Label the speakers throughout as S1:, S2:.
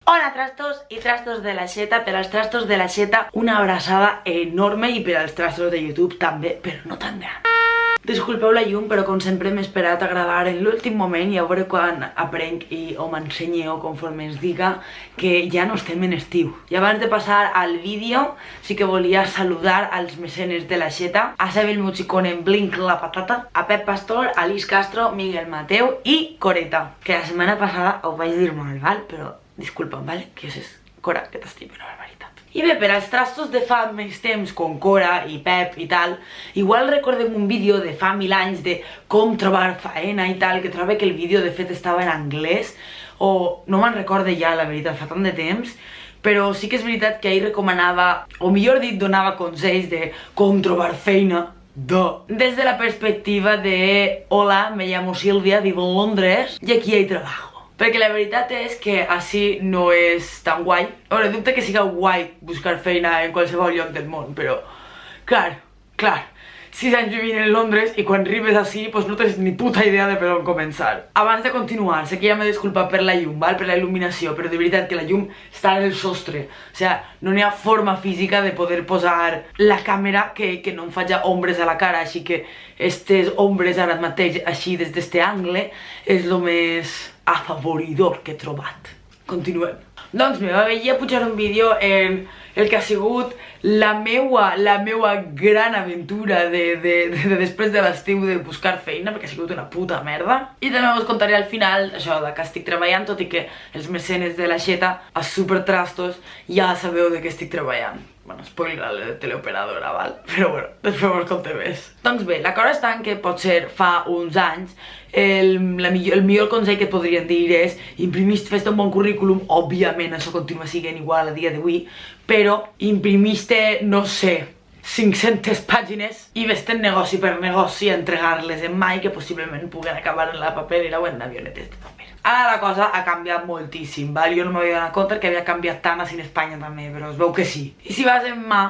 S1: Hola trastos i trastos de la xeta. Per als trastos de la xeta una abraçada enorme i per als trastos de YouTube també, però no tan gran. Disculpeu la llum, però com sempre m'he esperat a gravar en l'últim moment i a veure quan aprenc o m'ensenyeu conforme ens diga que ja no estem en estiu. I abans de passar al vídeo sí que volia saludar als mecenes de la xeta, a Sebel Muchicone, Blink la Patata, a Pep Pastor, a Liz Castro, Miguel Mateu i Coreta, que la setmana passada ho vaig dir mal, val? Però disculpa'm, vale? Que és Cora, que t'estimo una barbaritat. I bé, per als trastos de fa més temps, com Cora i Pep i tal, igual recordem un vídeo de fa 1000 anys de com trobar faena i tal, que trobo que el vídeo de fet estava en anglès, o no me'n recorde ja, la veritat, fa tant de temps, però sí que és veritat que ahir recomanava, o millor dit, donava consells de com trobar feina, desde la perspectiva de hola, me llamo Silvia, vivo en Londres y aquí hay trabajo. Perquè la veritat és que així no és tan guai. Bueno, dubte que siga guai buscar feina en qualsevol lloc del món, però clar, 6 anys vivint en Londres i quan arribes així pues no tens ni puta idea de per on començar. Abans de continuar, sé que ja m'he disculpat per la llum, val? Per la il·luminació, però de veritat que la llum està en el sostre. O sigui, no n'hi ha forma física de poder posar la càmera que no em faci ombres a la cara, així que estes ombres ara mateix, així des d'este angle, és el més afavoridor que he trobat. Continuem. Doncs bé, vaig pujar un vídeo en el que ha sigut la meua gran aventura de després de l'estiu de buscar feina, perquè ha sigut una puta merda. I també us contaré al final això de que estic treballant, tot i que els mecenes de la xeta, els supertrastos, ja sabeu de què estic treballant. Bueno, spoiler de teleoperadora, val? Però bueno, després us conté més. Doncs bé, la cosa està en que potser fa uns anys el millor consell que et podrien dir és fes-te un bon currículum, òbviament això continua sent igual a dia d'avui, però imprimiste, no sé, 500 pàgines i vés-te negoci per negoci a entregar-les en mà i que possiblement puguen acabar en la paperera o en avionetes de paper. Ara la cosa ha canviat moltíssim, val? Jo no m'havia donat compte que havia canviat tant així en Espanya també, però es veu que sí. I si vas en mà,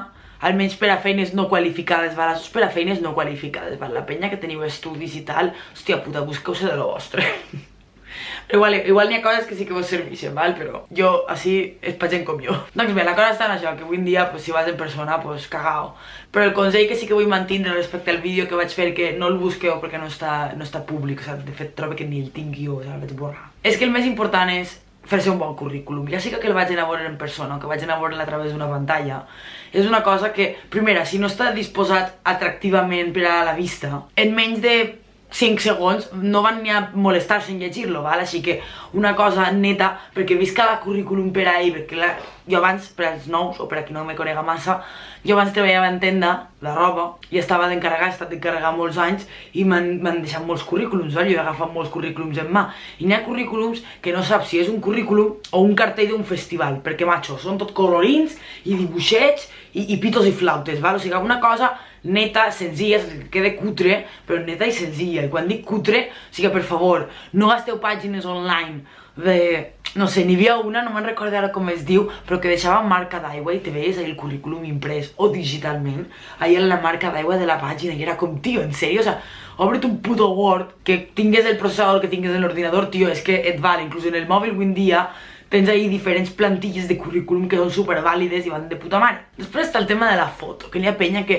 S1: almenys per a feines no qualificades, val? Això és per a feines no qualificades, val? La penya que teniu estudis i tal, hòstia puta, busqueu-se de lo vostre. Però igual n'hi ha coses que sí que vos serveixen, val? Però jo, així, és pa gent com jo. Doncs bé, la cosa està en això, que avui en dia, si vas en persona, pues cagao. Però el consell que sí que vull mantenir respecte al vídeo que vaig fer, que no el busqueu perquè no està públic, de fet trobo que ni el tinc jo, el vaig borrar. És que el més important és fer-se un bon currículum, ja sigui que el vagin a veure en persona o que vagin a veure a través d'una pantalla. És una cosa que, primera, si no està disposat atractivament per a la vista, en menys de 5 segons no van ni a molestar-se en llegir-lo, val? Així que una cosa neta, perquè visc cada currículum per ahí, perquè jo abans, per als nous, o per a qui no me conega massa, jo abans treballava en tenda de roba i estava d'encarregar, he estat d'encarregar molts anys i m'han deixat molts currículums, val? Jo he agafat molts currículums en mà i n'hi ha currículums que no saps si és un currículum o un cartell d'un festival, perquè, macho, són tot colorins i dibuixets i pitos i flautes, val? O sigui, una cosa neta, senzilla, que quede cutre, però neta i senzilla. I quan dic cutre, o sigui, per favor, no gasteu pàgines online de, no sé, n'hi havia una, no me'n recordo ara com es diu, però que deixava marca d'aigua i te veies el currículum imprès o digitalment, ahí en la marca d'aigua de la pàgina, i era com, tio, en sèrio, o sea, obre't un puto Word, que tingues el processador, que tingues l'ordinador, tio, és que et val, inclús en el mòbil avui en dia, tens ahí diferents plantilles de currículum que són supervàlides i van de puta mare. Després està el tema de la foto, que n'hi ha penya que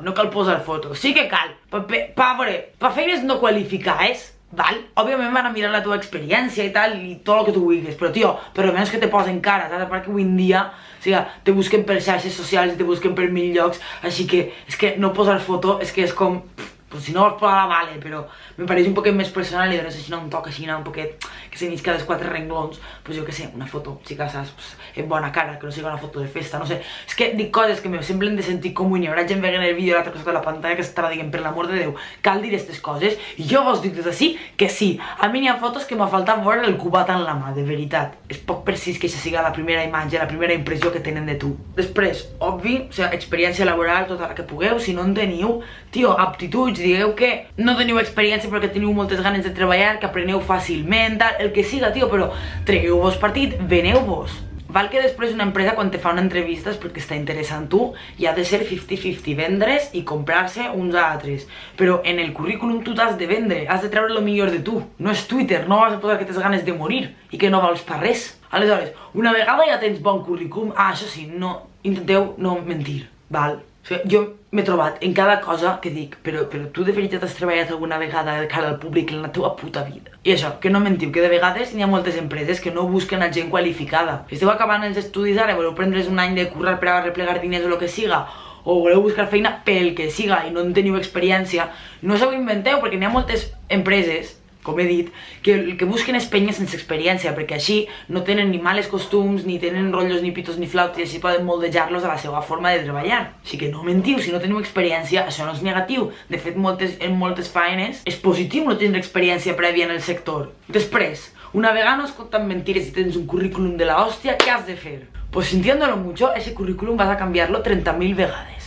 S1: no cal posar foto. Sí que cal, per feines no qualificades, val? Òbviament van a mirar la teva experiència i tal, i tot el que tu vulguis, però tio, per almenys que te posen cara, saps? Perquè avui en dia, o sigui, te busquen per xarxes socials i te busquen per 1000 llocs, així que és que no posar foto és que és com, pues si no vols posar-la, vale, però me pareix un poquet més personal i dones així un toc així un poquet que s'innisca dels 4 renglons, pues jo que sé, una foto, si que saps, en bona cara, que no sigui una foto de festa, no sé. És que dic coses que me semblen de sentit comú i hi haurà gent veient el vídeo a l'altra cosa de la pantalla que estarà dient, per l'amor de Déu, cal dir aquestes coses, i jo vos dic des d'ací que sí. A mi n'hi ha fotos que m'ha faltat veure el cubat en la mà, de veritat. És poc precís que això siga la primera imatge, la primera impressió que tenen de tu. Després, obvi, o sigui, experiència laboral, tota la que pugueu, si no en teniu, tio, aptituds, digueu que no teniu experiència però que teniu moltes ganes de treballar, que apreneu fàcilment, tal, el que siga, tio, però tregueu-vos partit, veneu-vos. Val que després una empresa quan te fa una entrevista és perquè està interessant en tu i ha de ser 50-50, vendre's i comprar-se uns a altres. Però en el currículum tu t'has de vendre, has de treure el millor de tu. No és Twitter, no vas a posar que tens ganes de morir i que no vals per res. Aleshores, una vegada ja tens bon currículum, això sí, no, intenteu no mentir, val? O sigui, jo m'he trobat en cada cosa que dic, però tu de veritat has treballat alguna vegada de cara al públic en la teva puta vida. I això, que no mentiu, que de vegades hi ha moltes empreses que no busquen a gent qualificada. Esteu acabant els estudis ara, voleu prendre's un any de currar per a replegar diners o el que siga, o voleu buscar feina pel que siga i no en teniu experiència, no us ho inventeu, perquè n'hi ha moltes empreses, com he dit, que busquen penyes sense experiència, perquè així no tenen ni males costums, ni tenen rotllos, ni pitos, ni flautes, i així poden moldejar-los a la seva forma de treballar. Així que no mentiu, si no teniu experiència, això no és negatiu. De fet, en moltes feines és positiu no tenir experiència prèvia en el sector. Després, una vegada no has contat mentires i tens un currículum de la hòstia, què has de fer? Pues sintiéndolo mucho, ese currículum vas a cambiarlo 30.000 vegades.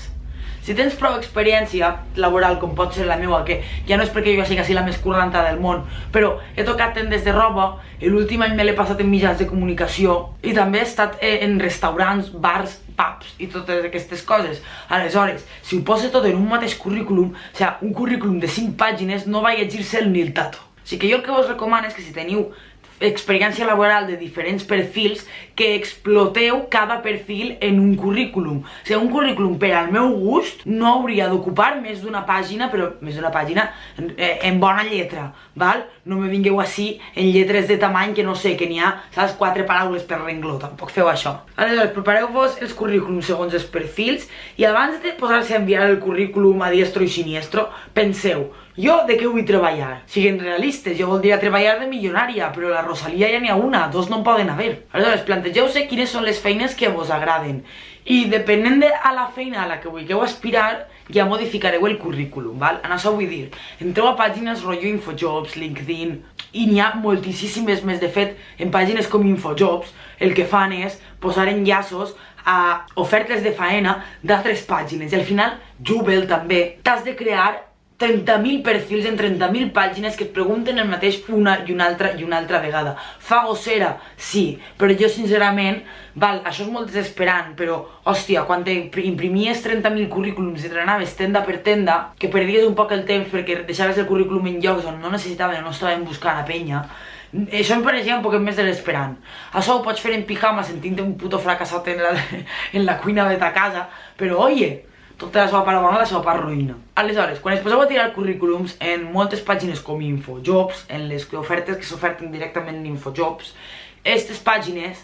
S1: Si tens prou experiència laboral, com pot ser la meva, que ja no és perquè jo sigui la més curranta del món, però he tocat tendes de roba, l'últim any me l'he passat en mitjans de comunicació i també he estat en restaurants, bars, pubs i totes aquestes coses. Aleshores, si ho posa tot en un mateix currículum, o sigui, un currículum de 5 pàgines no va llegir-se'l ni el tato. Així que jo el que us recomano és que si teniu experiència laboral de diferents perfils, que exploteu cada perfil en un currículum. O sigui, un currículum per al meu gust no hauria d'ocupar més d'una pàgina, però més d'una pàgina en bona lletra, val? No me vingueu així en lletres de tamany que no sé, que n'hi ha, saps, 4 paraules per rengló, tampoc feu això. Aleshores, prepareu-vos els currículums segons els perfils i abans de posar-se a enviar el currículum a diestro i siniestro, penseu, jo de què vull treballar? Siguin realistes, jo voldria treballar de milionària, però la Rosalia ja n'hi ha una, 2 no en poden haver. Aleshores, plantegeu-se quines són les feines que vos agraden i depenent de la feina a la que vulgueu aspirar, ja modificareu el currículum, val? En això vull dir, entreu a pàgines rotllo Infojobs, LinkedIn, i n'hi ha moltíssimes més. De fet, en pàgines com Infojobs, el que fan és posar enllaços a ofertes de faena d'altres pàgines i al final, Jubel també, t'has de crear 30.000 perfils en 30.000 pàgines que et pregunten el mateix una i una altra vegada. Fa gossera, sí, però jo sincerament, val, això és molt desesperant, però, hòstia, quan imprimies 30.000 currículums i te n'anaves tenda per tenda, que perdies un poc el temps perquè deixaves el currículum en llocs on no necessitaven o no estaven buscant a penya, això em pareixia un poquet més desesperant. Això ho pots fer en pijama sentint-te un puto fracassat en la cuina de ta casa, però, oye, tota la seva part bona, la seva part ruïna. Aleshores, quan es poseu a tirar currículums en moltes pàgines com Infojobs, en les ofertes que s'oferten directament en Infojobs, aquestes pàgines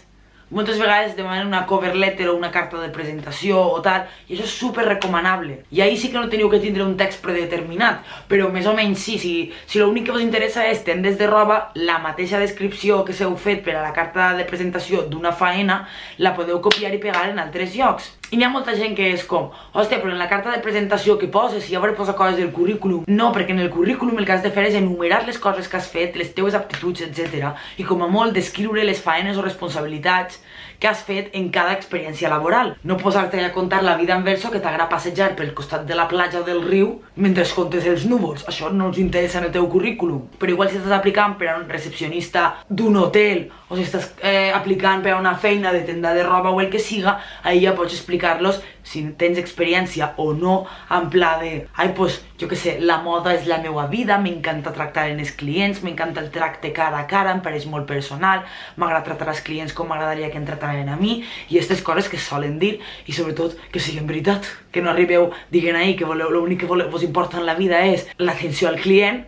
S1: moltes vegades demanen una cover letter o una carta de presentació o tal, i això és super recomanable. I ahí sí que no teniu que tindre un text predeterminat, però més o menys sí, si l'únic que us interessa és tendes de roba, la mateixa descripció que s'heu fet per a la carta de presentació d'una faena, la podeu copiar i pegar en altres llocs. I n'hi ha molta gent que és com, hòstia, però en la carta de presentació que poses, si hauré posat coses del currículum. No, perquè en el currículum el que has de fer és enumerar les coses que has fet, les teues aptituds, etc. I com a molt descriure les faenes o responsabilitats que has fet en cada experiència laboral. No posar-te a contar la vida en verso que t'agrada passejar pel costat de la platja o del riu mentre comptes els núvols. Això no els interessa en el teu currículum. Però igual si estàs aplicant per a un recepcionista d'un hotel o si estàs aplicant per a una feina de tenda de roba o el que siga, ahí ja pots explicar-los si tens experiència o no, en pla de, ai, pues, jo que sé, la moda és la meva vida, m'encanta tractar en els clients, m'encanta el tracte cara a cara, em pareix molt personal, m'agrada tractar els clients com m'agradaria que em tractaren a mi, i aquestes coses que solen dir, i sobretot que siguin veritat, que no arribeu dient ahí que l'únic que vos importa en la vida és l'atenció al client,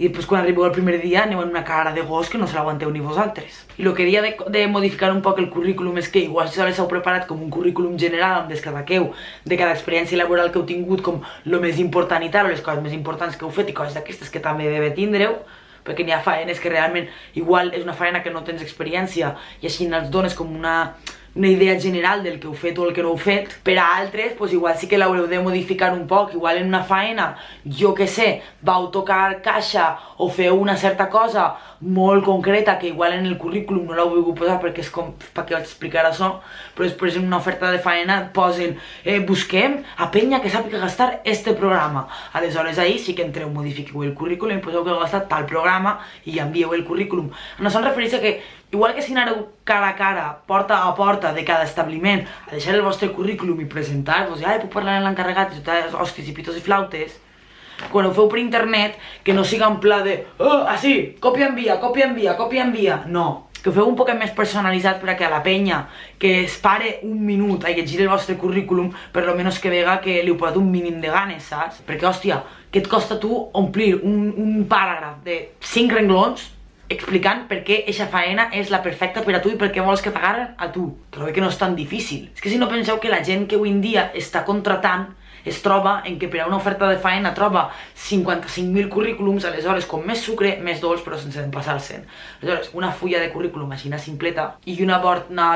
S1: i després quan arribeu el primer dia aneu en una cara de gos que no se l'aguanteu ni vosaltres. I el que diria de modificar un poc el currículum és que igual si l'heu preparat com un currículum general on destaqueu de cada experiència laboral que heu tingut com el més important i tal, o les coses més importants que heu fet i coses d'aquestes que també debe tindreu, perquè n'hi ha faenes que realment igual és una faena que no tens experiència i així els dones com una idea general del que heu fet o el que no heu fet. Per a altres, pues igual sí que l'haureu de modificar un poc. Igual en una faena, jo que sé, vau tocar caixa o feu una certa cosa molt concreta que igual en el currículum no l'heu volgut posar perquè és com, per què vaig explicar això, però després en una oferta de faena posen busquem a penya que sàpiga gastar este programa. Aleshores ahí sí que entreu, modifiqueu el currículum i poseu que heu gastat tal programa i envieu el currículum. En això em refereix a que Igual que si aneu cara a cara, porta a porta de cada establiment, a deixar el vostre currículum i presentar-vos, i puc parlar amb l'encarregat, i totes hòsties i pitos i flautes, quan ho feu per internet, que no siga en pla de així, copia envia, copia envia, copia envia, no. Que ho feu un poc més personalitzat perquè a la penya que es pare un minut a llegir el vostre currículum, per lo menos que vega que li heu posat un mínim de ganes, saps? Perquè, hòstia, què et costa tu omplir un paràgraf de 5 renglons explicant per què eixa faena és la perfecta per a tu i per què vols que t'agarren a tu? Trobo que no és tan difícil. És que si no penseu que la gent que avui en dia està contratant es troba en que per a una oferta de faena troba 55.000 currículums, aleshores com més sucre, més dolç, però sense empassar-se'n. Aleshores, una fulla de currículum així simpleta i una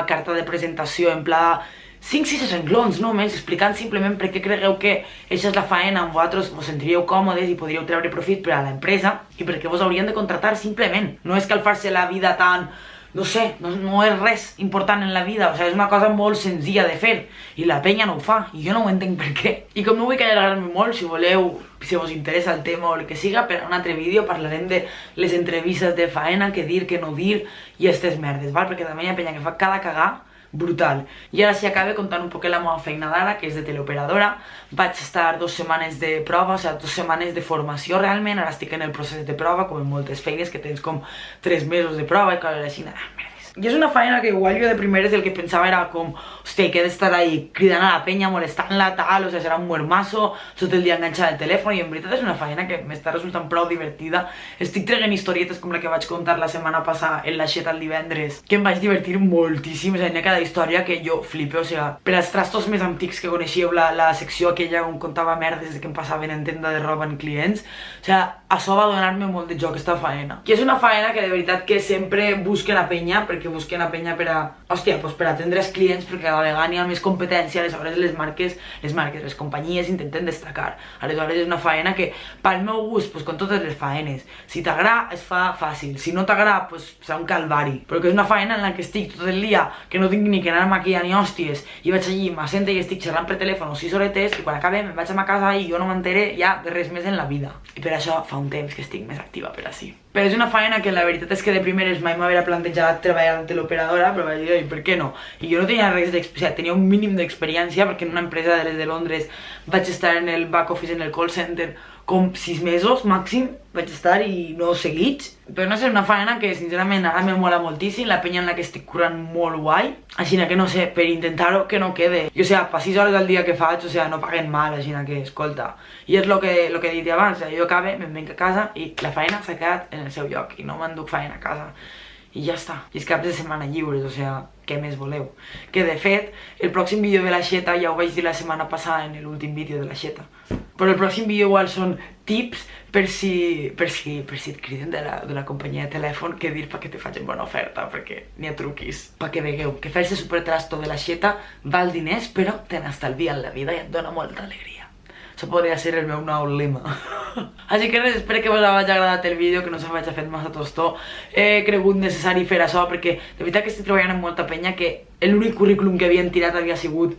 S1: carta de presentació en pla 5-6 renglons només, explicant simplement per què cregueu que eixa és la faena on vosaltres vos sentiríeu còmodes i podríeu treure profit per a l'empresa i per què vos haurien de contratar simplement. No és calfar-se la vida tan... No sé, no és res important en la vida, o sigui, és una cosa molt senzilla de fer i la penya no ho fa, i jo no ho entenc per què. I com no vull allargar-me molt, si voleu, si us interessa el tema o el que siga, per a un altre vídeo parlarem de les entrevistes de faena, què dir, què no dir i aquestes merdes, val? Perquè també hi ha penya que fa cada cagar brutal. I ara sí acabe contant un poquet la meva feina d'ara, que és de teleoperadora. Vaig estar 2 setmanes de prova, o sigui, 2 setmanes de formació realment. Ara estic en el procés de prova, com en moltes feines, que tens com 3 mesos de prova i coses així, merdes. I és una feina que igual jo de primeres el que pensava era com, hòstia, que he d'estar ahí cridant a la penya, molestant-la, tal, o sigui, serà un muermazo, tot el dia enganxat al telèfon, i en veritat és una feina que m'està resultant prou divertida. Estic traient historietes com la que vaig contar la setmana passada en l'aixeta el divendres, que em vaig divertir moltíssim, o sigui, hi ha cada història que jo flipe, o sigui, per als trastos més antics que coneixíeu la secció aquella on contava merdes que em passaven en tenda de roba en clients, o sigui, això va donar-me molt de joc, aquesta feina. I és una feina que de veritat que sempre busquen a penya, perquè busquen a penya per a, hòstia, doncs per atendre els clients, perquè a la vegada hi ha més competència, aleshores les companyies intenten destacar. Aleshores és una faena que, pel meu gust, doncs com totes les faenes, si t'agrada es fa fàcil, si no t'agrada, doncs serà un calvari. Però que és una faena en la que estic tot el dia, que no tinc ni que anar a maquillar ni hòsties, i vaig allí, m'assente i estic xerrant per telèfon 6 horetes, i quan acabe me'n vaig a ma casa i jo no m'entere ja de res més en la vida. I per això fa un temps que estic més activa per així. Però és una feina que la veritat és que de primeres mai m'havia plantejat treballar de teleoperadora, però vaig dir, per què no? I jo no tenia res d'experiència, tenia un mínim d'experiència, perquè en una empresa de les de Londres vaig estar en el back office, en el call center, com 6 mesos màxim vaig estar i no seguits. Però no sé, una feina que sincerament ara me mola moltíssim, la penya en la que estic currant molt guai. Així que no sé, per intentar-ho que no quede. Jo, o sigui, per 6 hores al dia que faig, o sigui, no paguen mal, així que, escolta. I és lo que he dit abans, o sigui, jo acabe, me'n venc a casa i la feina s'ha quedat en el seu lloc i no m'enduc feina a casa. I ja està. I és caps de setmana lliures, o sigui, què més voleu? Que de fet, el pròxim vídeo de l'aixeta ja ho vaig dir la setmana passada en l'últim vídeo de l'aixeta. Però el pròxim vídeo igual són tips per si et criden de la companyia de telèfon que dir perquè te facin bona oferta, perquè n'hi ha truquis. Perquè vegueu que fer-se supertrasto de l'aixeta val diners, però te n'estalvia en la vida i et dona molta alegria. Això podria ser el meu nou lema. Així que res, espero que us hagi agradat el vídeo, que no se m'hagi fet massa tostó. He cregut necessari fer això perquè de veritat que estic treballant amb molta penya, que l'únic currículum que havien tirat havia sigut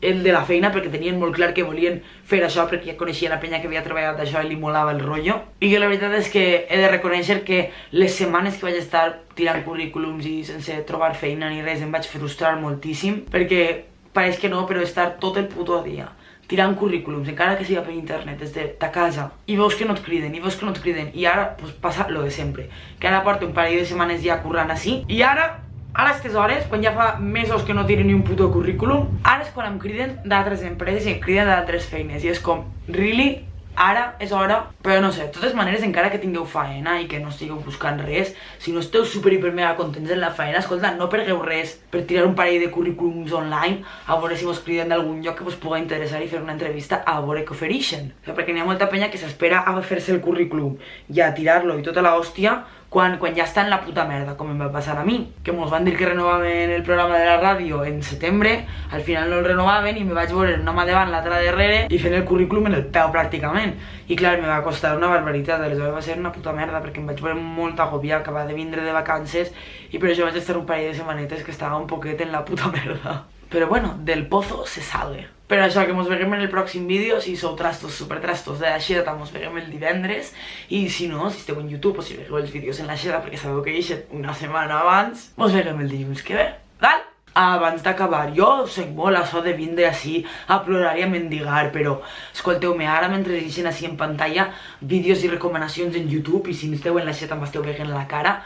S1: el de la feina, perquè tenien molt clar que volien fer això, perquè ja coneixia la penya que havia treballat d'això i li molava el rotllo. I jo la veritat és que he de reconèixer que les setmanes que vaig estar tirant currículums i sense trobar feina ni res em vaig frustrar moltíssim, perquè pareix que no, però estar tot el puto dia tirant currículums, encara que siga per internet, des de ta casa, i veus que no et criden, i ara pues, passa lo de sempre, que ara porto un parell de setmanes ja currant així, i ara, a aquestes hores, quan ja fa mesos que no tiro ni un puto currículum, ara és quan em criden d'altres empreses i em criden d'altres feines, i és com, really? Ara és hora, però no sé, de totes maneres, encara que tingueu faena i que no estigueu buscant res, si no esteu super hiper mega contents en la faena, escolta, no pergueu res per tirar un parell de currículums online a veure si vos criden d'algun lloc que vos pugui interessar i fer una entrevista a veure què ofereixen. O sigui, perquè n'hi ha molta penya que s'espera a fer-se el currículum i a tirar-lo i tota l'hòstia quan ja està en la puta merda, com em va passar a mi, que mos van dir que renovaven el programa de la ràdio en setembre, al final no el renovaven i me vaig veure una mà davant, l'altra darrere i fent el currículum en el peu pràcticament. I clar, me va costar una barbaritat, aleshores va ser una puta merda perquè em vaig veure molt agobiat, acabava de vindre de vacances i per això vaig estar un parell de setmanetes que estava un poquet en la puta merda. Però bueno, del pozo se sale. Per això que mos veiem en el pròxim vídeo. Si sou trastos, supertrastos de l'aixeta, mos veiem el divendres. I si no, si esteu en YouTube o si veieu els vídeos en l'aixeta, perquè sabeu que eixet una setmana abans, mos veiem el dilluns que ve. Val? Abans d'acabar, jo soc molt això de vindre així a plorar i a mendigar, però escolteu-me, ara mentre eixen així en pantalla vídeos i recomanacions en YouTube, i si no esteu en l'aixeta m'esteu veient la cara,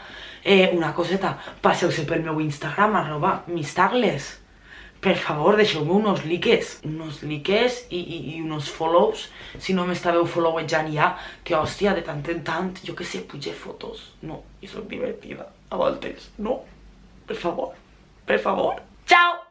S1: una coseta, passeu-se pel meu Instagram, @mistagles. Per favor, deixeu-me unos likes i unos follows, si no m'estàveu followejant ja, que hòstia, de tant en tant, jo que sé, puge fotos. No, i soc divertida, a voltes, no, per favor, Ciao!